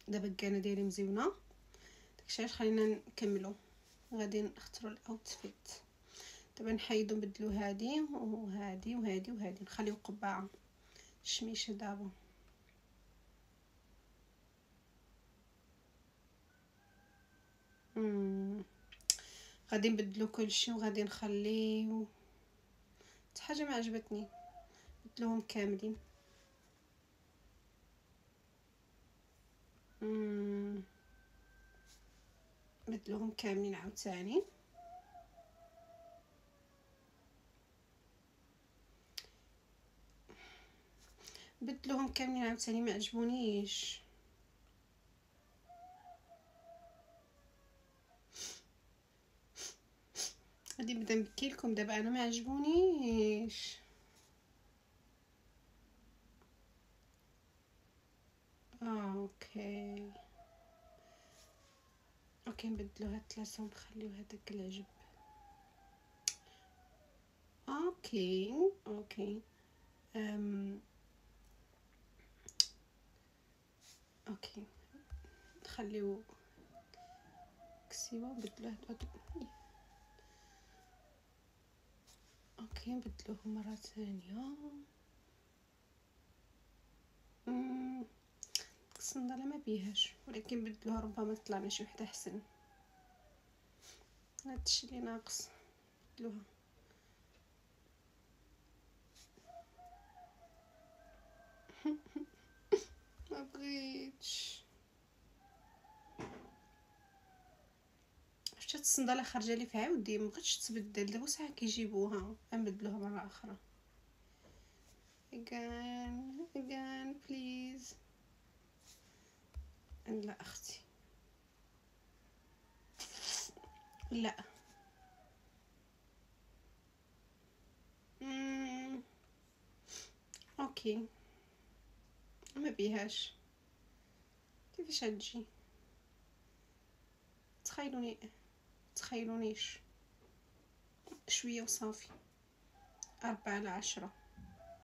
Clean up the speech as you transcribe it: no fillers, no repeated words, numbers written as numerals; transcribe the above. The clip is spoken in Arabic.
دابا الكانه ديالي مزيونه، داكشي علاش خلينا نكملو. غادي نختاروا الاوتفيت. دابا نحيدو نبدلو هادي وهادي وهادي وهادي، نخليو قبعه الشميشه دابا. غادي نبدلو كلشي وغادي نخليو حتى حاجه ما عجبتني، بدلوهم كاملين. بدلوهم كاملين عاوتاني. بدلوهم كاملين عاوتاني، ما عجبونيش. غادي نبدا نبكي لكم دابا، انا ما عجبونيش. اوكي نبدلو هاد الثلاثه ونخليو هذاك العجب. اوكي اوكي نخليو كسيوه، نبدلو هاد. اوكي نبدلوه مره ثانيه. الصنداله ما بيهاش، ولكن نبدلوها ربما تطلع لنا شي وحده احسن. هادشي اللي ناقص، نبدلوها. ما بغيتش. شفت الصنداله خارجه لي في عاودي، ما بغيتش تبدل. دابا ساعه كيجيبوها غنبدلوها مره اخرى. again please. لا اختي، لا. اوكي ما بيهاش. كيفاش هتجي؟ تخيلونيش شويه وصافي. 4/10.